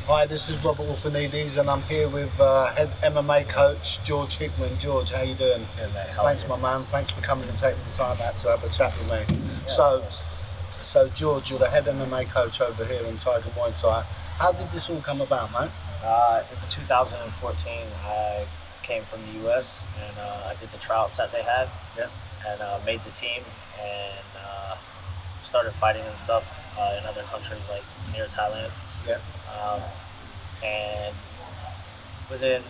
Hi, this is Robert Orphanides, and I'm here with head MMA coach George Hickman. George, how you doing? Good, mate. How Thanks, are my you? man. Thanks for coming and taking the time out to have a chat with me. Yeah, So, of course. so George, you're the head MMA coach over here in Tiger Muay Thai. How did this all come about, mate? In 2014, I came from the U.S. and I did the tryouts that they had, Yeah. and made the team and started fighting and stuff in other countries like near Thailand. Yeah. Um, and within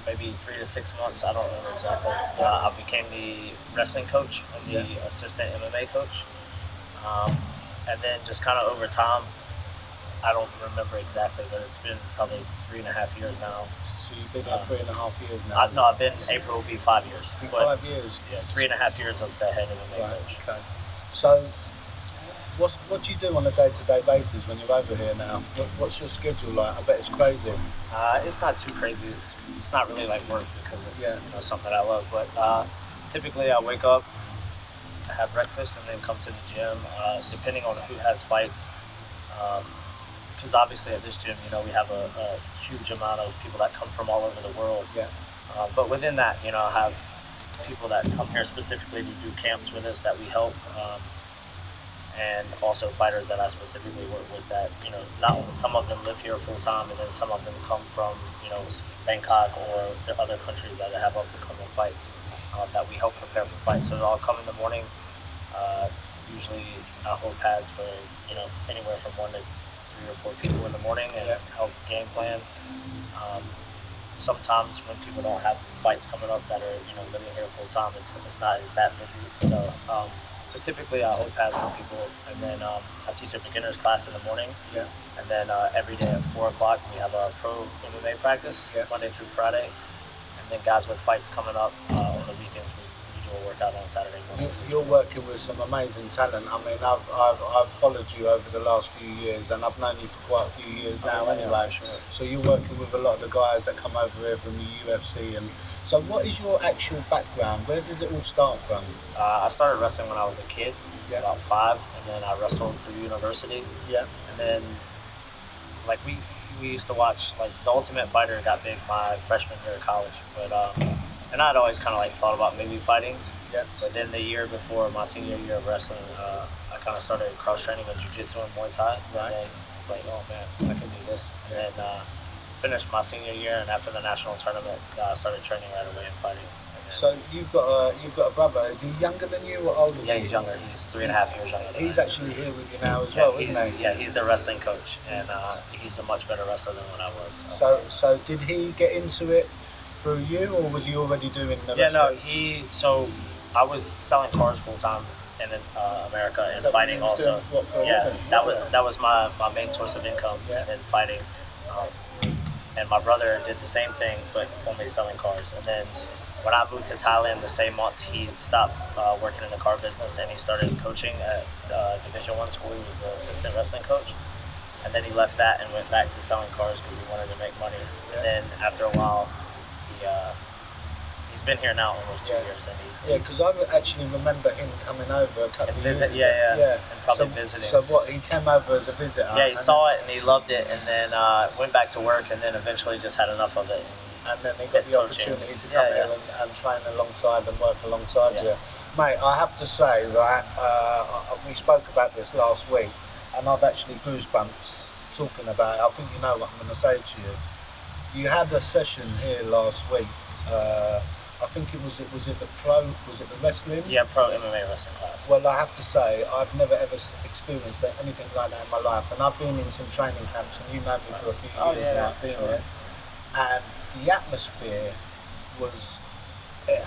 maybe 3 to 6 months, I don't remember exactly, I became the wrestling coach and the assistant MMA coach. And then just kind of over time, I don't remember exactly, but it's been probably 3.5 years now. So you've been here 3.5 years now. No, I've been, April will be 5 years. Been But 5 years. yeah, 3.5 years of the head MMA Right. coach. Okay. So, what do you do on a day-to-day basis when you're over here now? What's your schedule like? I bet it's crazy. It's not too crazy. It's not really like work because it's Yeah. something I love. But typically, I wake up, I have breakfast, and then come to the gym. Depending on who has fights, because obviously at this gym, we have a huge amount of people that come from all over the world. Yeah. But within that, I have people that come here specifically to do camps with us that we help. And also fighters that I specifically work with that, not only some of them live here full time, and then some of them come from, Bangkok or the other countries that have up and coming fights that we help prepare for fights. So I'll come in the morning. Usually I hold pads for, anywhere from 1 to 3 or 4 people in the morning and help game plan. Sometimes when people don't have fights coming up that are, living here full time, it's not as that busy. So, but typically I hold pads for people, and then I teach a beginner's class in the morning. Yeah. And then every day at 4 o'clock we have a pro MMA practice, Monday through Friday. And then guys with fights coming up on the weekends, we do a workout on Saturday mornings. You're working with some amazing talent. I mean, I've followed you over the last few years, and I've known you for quite a few years now. Anyway, sure. So you're working with a lot of the guys that come over here from the UFC. And so, what is your actual background? Where does it all start from? I started wrestling when I was a kid, about 5, and then I wrestled through university. Yeah. And then, like we used to watch, like The Ultimate Fighter got big my freshman year of college, but and I'd always kind of like thought about maybe fighting. Yeah. But then the year before my senior year of wrestling, I kind of started cross training with jiu-jitsu and Muay Thai. Right. And it's like, oh man, I can do this. And then finished my senior year, and after the national tournament, I started training right away and fighting. So you've got a brother. Is he younger than you or older? Yeah, than he's you? younger. He's 3.5 years younger. He's actually here with you now as yeah, well, isn't he? Yeah, he's the wrestling coach, and he's a much better wrestler than when I was. So did he get into it through you, or was he already doing the Yeah, no, wrestling? So I was selling cars full time in America and Is that what fighting he was also. doing, what, for a Yeah, living? that was my main source of income in fighting. And my brother did the same thing, but only selling cars. And then when I moved to Thailand the same month, he stopped working in the car business and he started coaching at Division I school. He was the assistant wrestling coach. And then he left that and went back to selling cars because he wanted to make money. And then after a while, he's been here now almost 2 years. And because I actually remember him coming over a couple of years ago. And probably visiting. So what, he came over as a visitor? Yeah, he saw it and he loved it, and then went back to work, and then eventually just had enough of it. And then he got the opportunity to come here and train alongside and work alongside you. Mate, I have to say that we spoke about this last week, and I've actually goosebumps talking about it. I think you know what I'm going to say to you. You had a session here last week. I think was it the wrestling? Yeah, pro MMA wrestling class. Well, I have to say, I've never ever experienced anything like that in my life, and I've been in some training camps, and you know me for a few years now, being here, and the atmosphere was, it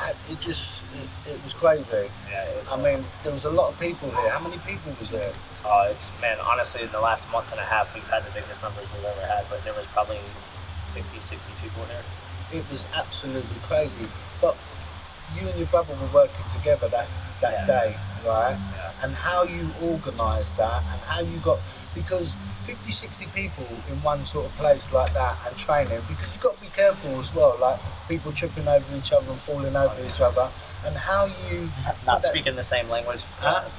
was crazy. Yeah, I mean, there was a lot of people here. How many people was there? Honestly, in the last month and a half, we've had the biggest numbers we've ever had, but there was probably 50, 60 people here. It was absolutely crazy. But you and your brother were working together that day, right? Yeah. and how you organised that, and how you got, because 50, 60 people in one sort of place like that and training, because you've got to be careful as well, like people tripping over each other and falling over each other, and how you not speaking the same language.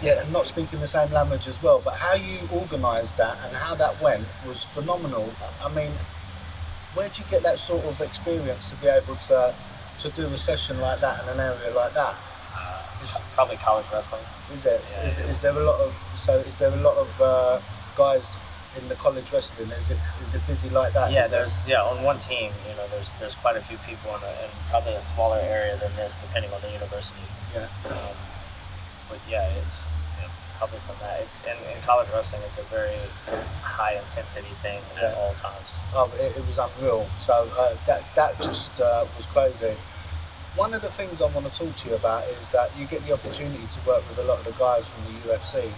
yeah, and not speaking the same language as well, but how you organised that and how that went was phenomenal. I mean, where do you get that sort of experience to be able to do a session like that in an area like that? Probably college wrestling. Is it? Yeah, Is there a lot of guys in the college wrestling? Is it busy like that? Yeah, on one team, there's quite a few people in probably a smaller area than this, depending on the university. Yeah. But yeah, it's probably from that. It's in college wrestling, it's a very high intensity thing at all times. Oh, it was unreal. So that just was crazy. One of the things I want to talk to you about is that you get the opportunity to work with a lot of the guys from the UFC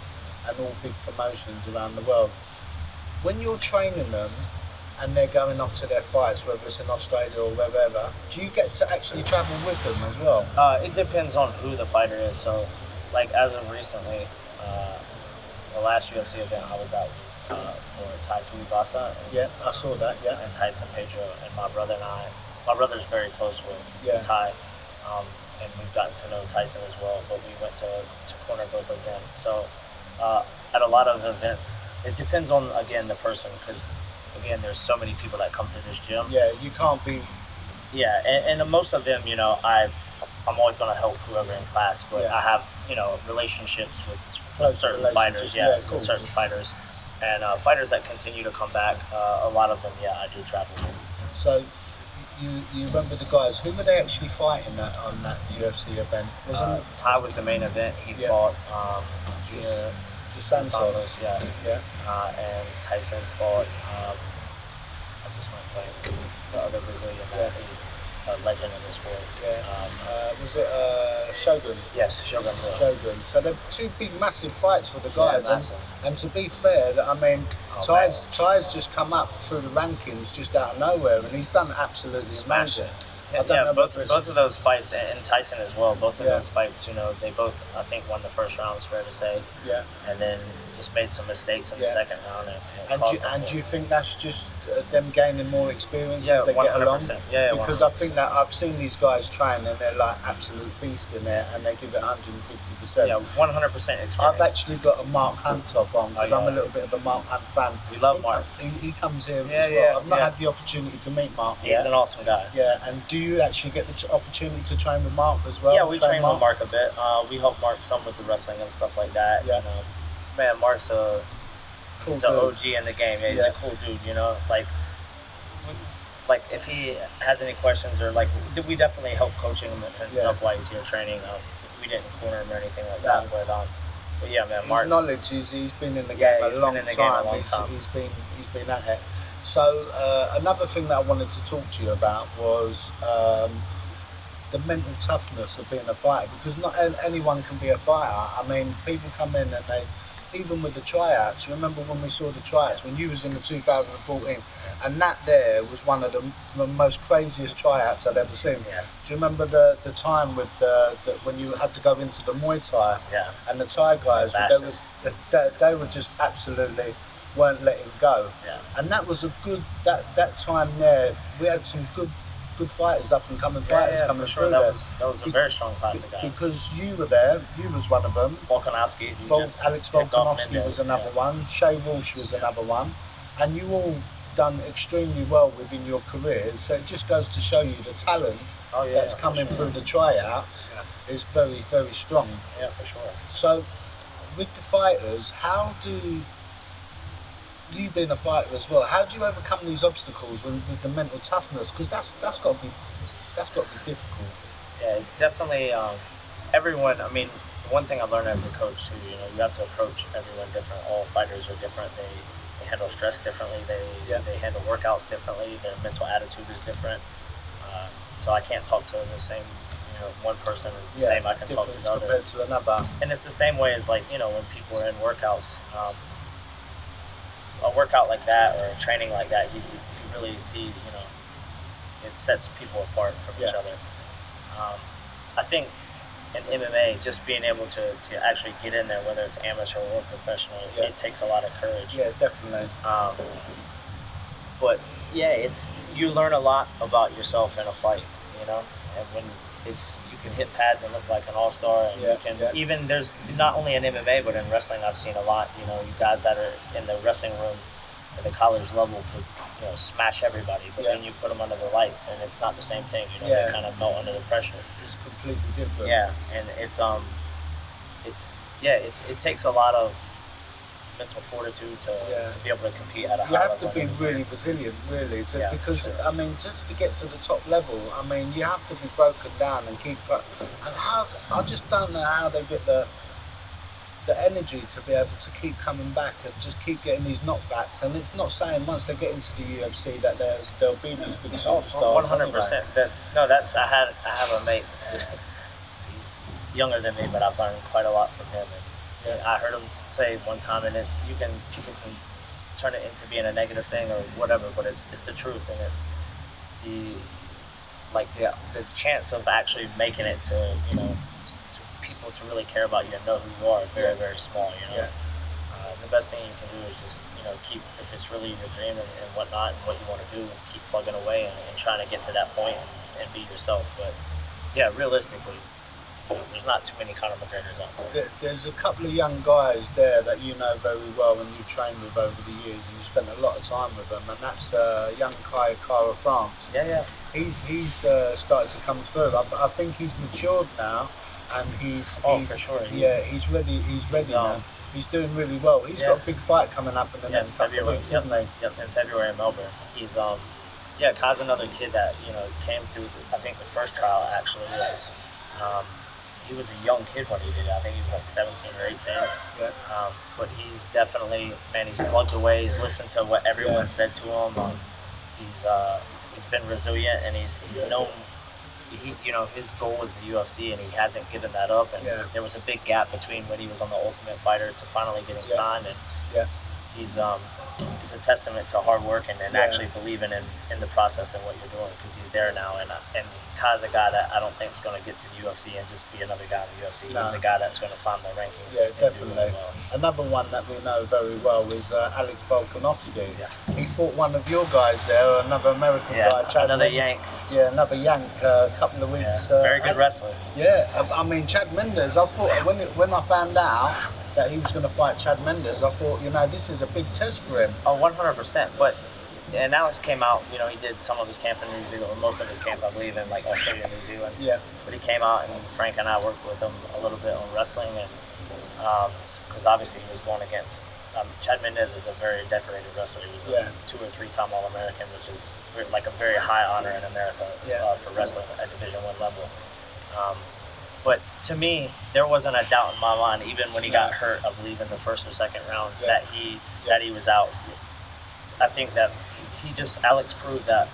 and all big promotions around the world. When you're training them and they're going off to their fights, whether it's in Australia or wherever, do you get to actually travel with them as well? It depends on who the fighter is. So, like as of recently, the last UFC event I was at was for Tai Tuivasa. Yeah, I saw that. Yeah. And Tyson Pedro, and my brother and I. My brother's very close with Ty, and we've gotten to know Tyson as well. But we went to corner both of them. So at a lot of events, it depends on again the person, because again there's so many people that come to this gym. Yeah, you can't be. Yeah, and most of them, I'm always going to help whoever in class, but I have relationships with certain fighters. Yeah, with certain fighters, and fighters that continue to come back. A lot of them, I do travel with. So. You remember the guys? Who were they actually fighting on that UFC event? Ty was the main event. He fought Junior Santos. Yeah. And Tyson fought. I just went blank. The other Brazilian that is a legend in the sport. Was it Shogun? Yes, Shogun. Shogun. So they're two big, massive fights for the guys. Massive. And to be fair, I mean, Ty's just come up through the rankings just out of nowhere, and he's done absolutely amazing. Both of those fights, and Tyson as well. Both of those fights, they both, I think, won the first round. It's fair to say. Yeah. And then just made some mistakes in the second round. And do you think that's just them gaining more experience? Yeah, as they 100%. Get along? Yeah, because 100%. I think that I've seen these guys train and they're like absolute beasts in there, and they give it 150%. Yeah, 100% experience. I've actually got a Mark Hunt top on because I'm a little bit of a Mark Hunt fan. We love Mark. He comes here as well. I've not had the opportunity to meet Mark. He's an awesome guy. Yeah, and do you actually get the opportunity to train with Mark as well? Yeah, we train with Mark a bit. We help Mark some with the wrestling and stuff like that. Yeah. Man, Mark's a cool OG in the game. Yeah, he's a cool dude. Like if he has any questions or we definitely help coaching him and stuff while he's here training. We didn't corner him or anything like that. But yeah, man, Mark's knowledge. He's been in the game a long time. He's been at it. So another thing that I wanted to talk to you about was the mental toughness of being a fighter, because not anyone can be a fighter. I mean, people come in and they, even with the tryouts, you remember when we saw the tryouts, when you was in the 2014, and that there was one of the most craziest tryouts I'd ever seen. Yeah. Do you remember the time with when you had to go into the Muay Thai, and the Thai guys, they were just absolutely weren't letting go. Yeah. And that was a good, that time there, we had some good fighters, up and coming fighters coming through there. That was a very strong class of guys. Because you were there, you was one of them. Volkanovski. Alex Volkanovski was another one. Shay Walsh was another one. And you all done extremely well within your careers. So it just goes to show you the talent that's coming through the tryouts is very, very strong. Yeah, for sure. So with the fighters, how do you being a fighter as well, how do you overcome these obstacles with the mental toughness? Because that's got to be difficult. Yeah, it's definitely everyone. I mean, one thing I learned as a coach too, you have to approach everyone different. All fighters are different. They handle stress differently. They handle workouts differently. Their mental attitude is different. So I can't talk to the same. One person is the same I can talk to the other. Compared to another. And it's the same way as when people are in workouts. A workout like that or a training like that, you really see, it sets people apart from each other. I think in MMA, just being able to actually get in there, whether it's amateur or professional, it takes a lot of courage. Yeah, definitely. But yeah, you learn a lot about yourself in a fight, you know, and when you can hit pads and look like an all-star, and you can even there's not only in MMA but in wrestling I've seen a lot. You know, you guys that are in the wrestling room at the college level could smash everybody, but then you put them under the lights and it's not the same thing. You know, they kind of melt under the pressure. It's completely different. Yeah, and it takes a lot of mental fortitude to be able to compete at a high level. You have to be really resilient, really, because I mean, just to get to the top level, I mean, you have to be broken down and keep. And I just don't know how they get the energy to be able to keep coming back and just keep getting these knockbacks. And it's not saying once they get into the UFC that they'll be these big superstars. 100%. I have a mate. He's younger than me, but I've learned quite a lot from him. And I heard him say one time, and people can turn it into being a negative thing or whatever, but it's the truth, and it's the chance of actually making it to to people to really care about you and know who you are very, very small. The best thing you can do is just keep, if it's really your dream and whatnot and what you want to do, keep plugging away and trying to get to that point and be yourself. But yeah, realistically, there's not too many Conor McGregors out there. There's a couple of young guys there that you know very well and you've trained with over the years, and you spent a lot of time with them, and that's young Kai Kara France. He's started to come through. I think he's matured now, and he's for sure. He's ready. He's ready now. He's doing really well. He's got a big fight coming up in the next couple of weeks, isn't he? Yep, in February in Melbourne. He's Kai's another kid that came through. I think the first trial actually. He was a young kid when he did it. I think he was like 17 or 18. But he's definitely, he's plugged away. He's listened to what everyone said to him. He's been resilient, and he's known. His goal was the UFC, and he hasn't given that up. And there was a big gap between when he was on the Ultimate Fighter to finally getting signed. And he's a testament to hard work and actually believing in the process and what you're doing, because he's there now. And Kai's a guy that I don't think is going to get to the UFC and just be another guy in the UFC. He's a guy that's going to climb the rankings. Yeah, definitely. Well. Another one that we know very well is Alex Volkanovski. He fought one of your guys there, another American guy. Chad another Yank. Yeah, another Yank. A couple of weeks. Very good wrestler. Yeah, I mean, Chad Mendes. I thought when I found out that he was going to fight Chad Mendes, I thought, this is a big test for him. Oh, 100%. And Alex came out, he did some of his camp in New Zealand, or most of his camp, I believe, in like Australia and New Zealand. Yeah. But he came out, and Frank and I worked with him a little bit on wrestling, and because obviously he was going against Chad Mendes is a very decorated wrestler. He was a 2 or 3 time All-American, which is like a very high honor in America for wrestling at Division I level. But to me, there wasn't a doubt in my mind, even when he got hurt, I believe in the first or second round, that he was out. I think that Alex proved that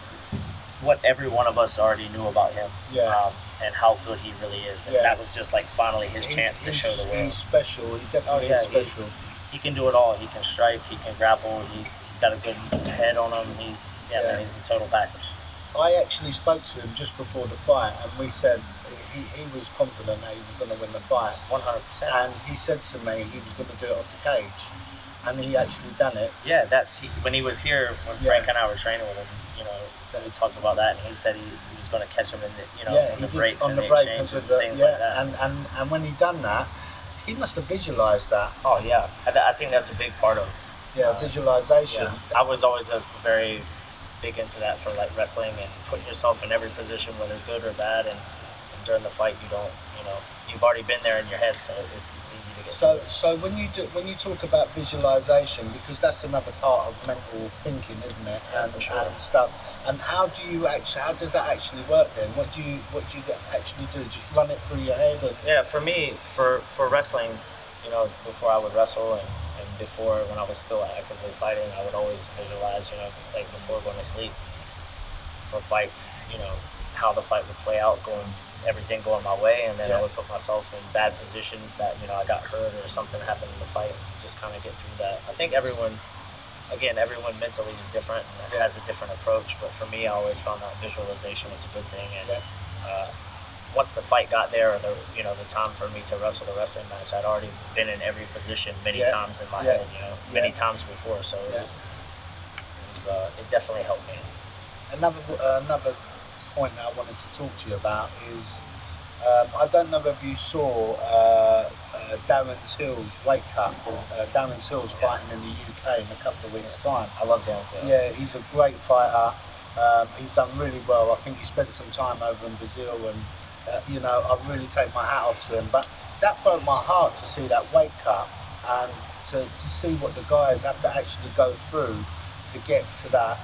what every one of us already knew about him, and how good he really is. And that was just like finally his chance to show the world. He's special. He definitely is special. He can do it all. He can strike. He can grapple. He's got a good head on him. He's a total package. I actually spoke to him just before the fight, and we said he was confident that he was going to win the fight. 100%. And he said to me he was going to do it off the cage. And he actually done it. Yeah, when he was here, when Frank and I were training with him, we talked about that, and he said he was going to catch him in the breaks and the exchanges and things like that. And when he done that, he must have visualized that. Oh yeah, I think that's a big part of visualization. Yeah. I was always very big into that for like wrestling and putting yourself in every position, whether good or bad, and during the fight you've already been there in your head, so it's easy to get. So when you talk about visualization, because that's another part of mental thinking, isn't it? And stuff. And how does that actually work then? What do you actually do? Just run it through your head? Yeah, for me, for wrestling, before I would wrestle and before when I was still actively fighting, I would always visualize, like before going to sleep for fights, how the fight would play out, everything going my way, and then I would put myself in bad positions that I got hurt or something happened in the fight, and just kind of get through that. I think everyone mentally is different and has a different approach, but for me, I always found that visualization was a good thing, and once the fight got there, or the the time for me to wrestle the wrestling match, I'd already been in every position many times in my head, many times before. So it definitely helped me. Another point that I wanted to talk to you about is I don't know if you saw Darren Till's weight cut. Darren Till's fighting in the UK in a couple of weeks' time. I love Darren Till. Yeah, he's a great fighter. He's done really well. I think he spent some time over in Brazil, and I really take my hat off to him. But that broke my heart to see that weight cut, and to see what the guys have to actually go through to get to that.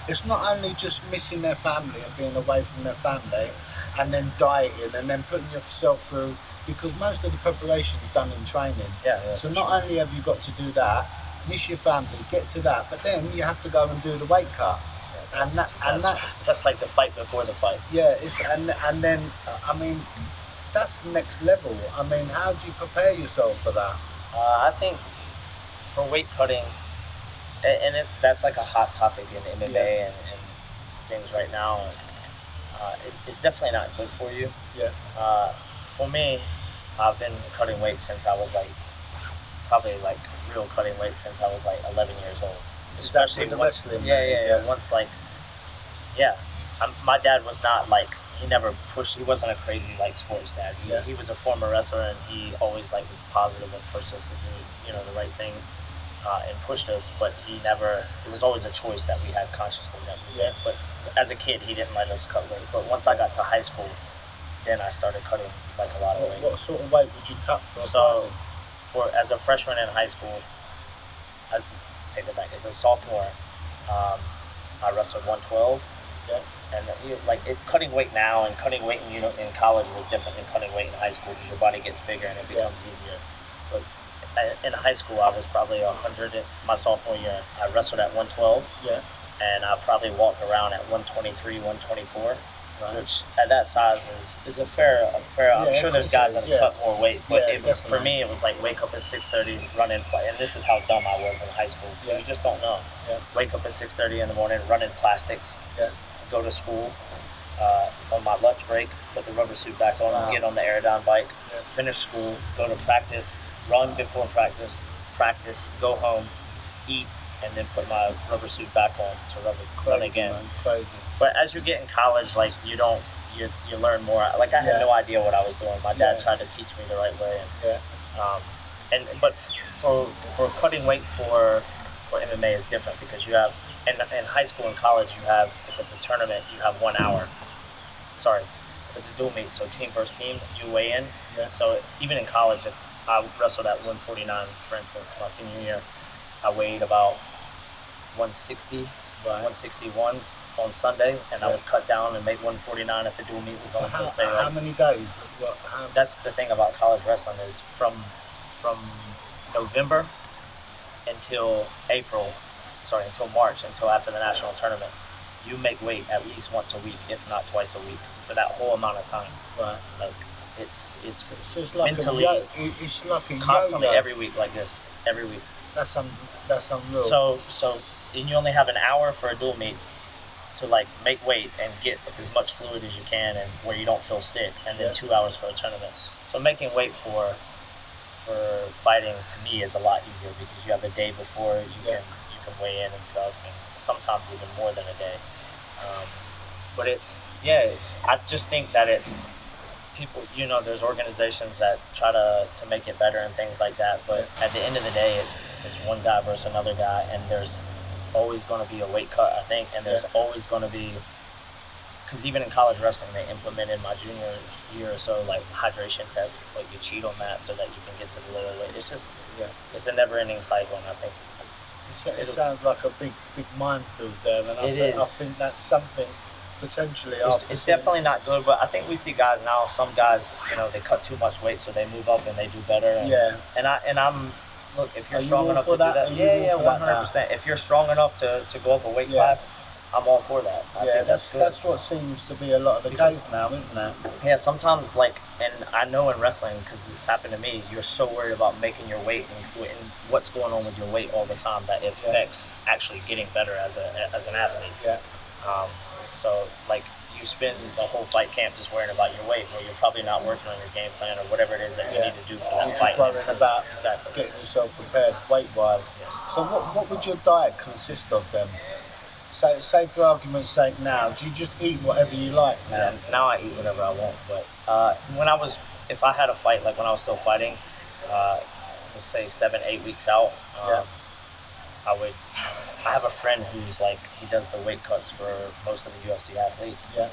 It's not only just missing their family and being away from their family, and then dieting, and then putting yourself through, because most of the preparation is done in training. So not only have you got to do that, miss your family, get to that, but then you have to go and do the weight cut. That's like the fight before the fight. Yeah, and then I mean, that's next level. I mean, how do you prepare yourself for that? I think for weight cutting, and that's like a hot topic in MMA and things right now. It's definitely not good for you. For me, I've been cutting weight since I was probably real cutting weight since I was 11 years old. Especially the wrestling. Once my dad was not he never pushed. He wasn't a crazy sports dad. He was a former wrestler, and he always was positive and pushed us to do the right thing, and pushed us. But he never. It was always a choice that we had consciously that we did. But as a kid, he didn't let us cut weight. But once I got to high school, then I started cutting a lot of weight. What sort of weight would you cut for? So, as a freshman in high school, I take it back. As a sophomore, I wrestled 112. And cutting weight now and cutting weight in college was different than cutting weight in high school, because your body gets bigger and it becomes easier. But in high school, I was probably 100. My sophomore year, I wrestled at 112. And I probably walked around at 123, 124. Which at that size is a fair. I'm sure there's guys that have cut more weight, but it was for me. It was wake up at 6:30, run in play, and this is how dumb I was in high school. You just don't know. Wake up at 6:30 in the morning, run in plastics, go to school. On my lunch break, put the rubber suit back on, get on the Aerodyne bike, finish school, go to practice, run before practice, go home, eat, and then put my rubber suit back on to run again. Man, crazy. But as you get in college, you learn more. I had no idea what I was doing. My dad tried to teach me the right way. But for cutting weight for MMA is different, because you have in high school and college, you have, if it's a tournament, you have 1 hour. Sorry, if it's a dual meet, so team versus team, you weigh in. So even in college, if I wrestled at 149, for instance, my senior year, I weighed about 160, 161 on Sunday, and I would cut down and make 149 if the dual meet was on. How many days? That's the thing about college wrestling, is from November until March, until after the national tournament, you make weight at least once a week, if not twice a week, for that whole amount of time. It's mentally, it's like a constantly yo-yo. every week like this, every week. That's unreal. So and you only have an hour for a dual meet to make weight and get as much fluid as you can, and where you don't feel sick, and then 2 hours for a tournament. So making weight for fighting, to me, is a lot easier, because you have a day before you can weigh in and stuff, and sometimes even more than a day. But I just think that it's people, there's organizations that try to make it better and things like that, but at the end of the day, it's one guy versus another guy, and there's always going to be a weight cut, I think, and there's always going to be, because even in college wrestling, they implemented my junior year or so, hydration tests, you cheat on that so that you can get to the lower weight. It's just, it's a never-ending cycle, and I think it sounds like a big minefield there, and I think that's something potentially. It's definitely not good, but I think we see guys now. Some guys, they cut too much weight, so they move up and they do better. And I'm look, if you're strong enough to do that, 100%. If you're strong enough to go up a weight class, I'm all for that. I think that's what seems to be a lot of the case now, isn't it? Yeah, sometimes and I know in wrestling, because it's happened to me, you're so worried about making your weight and what's going on with your weight all the time that it affects actually getting better as an athlete. So you spend the whole fight camp just worrying about your weight, where you're probably not working on your game plan or whatever it is that you need to do for that You're fight. just worrying about getting yourself prepared weight-wise. Yes. So what would your diet consist of then? So, say for argument's sake now, do you just eat whatever you like now? Yeah, now I eat whatever I want. But if I had a fight, like when I was still fighting, let's say 7-8 weeks out, I have a friend who's like, he does the weight cuts for most of the UFC athletes. Yeah.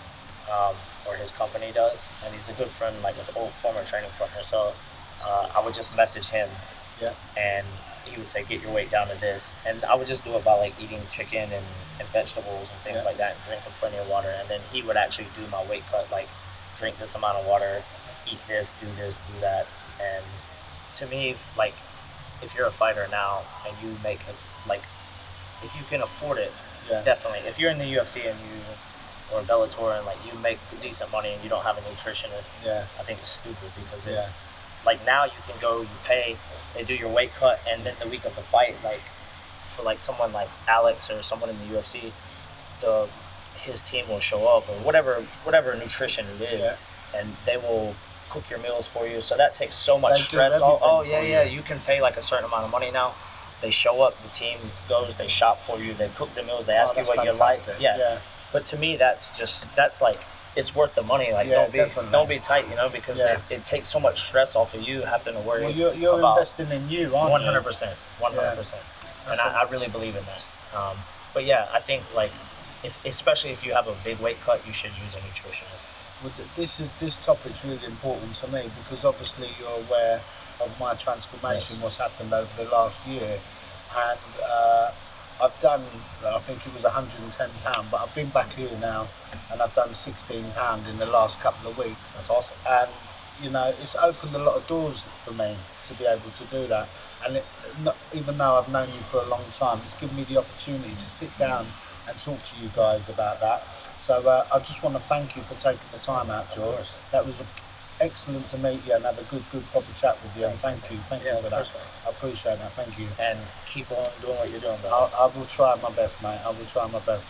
Or his company does, and he's a good friend, like an old former training partner. So I would just message him, and he would say, get your weight down to this, and I would just do it by like eating chicken and vegetables and things like that, and drinking plenty of water. And then he would actually do my weight cut, like drink this amount of water, eat this, do that. And to me, like, if you're a fighter now and you make if you can afford it, definitely. If you're in the UFC or Bellator and like you make decent money and you don't have a nutritionist, I think it's stupid, because like now you can go, you pay, they do your weight cut, and then the week of the fight, like for like someone like Alex or someone in the UFC, his team will show up, or whatever nutrition it is, and they will cook your meals for you. So that takes so much stress. You can pay like a certain amount of money now. They show up, the team goes, they shop for you, they cook the meals, they ask you what you like. But to me, that's like, it's worth the money. Like, don't be tight, because it takes so much stress off of you having to worry. Well, you're about investing in you, aren't you? 100%. And I really believe in that. But yeah, I think like, especially if you have a big weight cut, you should use a nutritionist. Well, this topic's really important to me, because obviously you're aware of my transformation, what's happened over the last year, and I've done, I think it was £110, but I've been back here now and I've done £16 in the last couple of weeks. That's awesome. And it's opened a lot of doors for me to be able to do that. And even though I've known you for a long time, it's given me the opportunity to sit down and talk to you guys about that. So I just want to thank you for taking the time out, George. That was excellent to meet you and have a good proper chat with you. And thank you for that. I appreciate that. Thank you. And keep on doing what you're doing, bro. I will try my best, mate. I will try my best.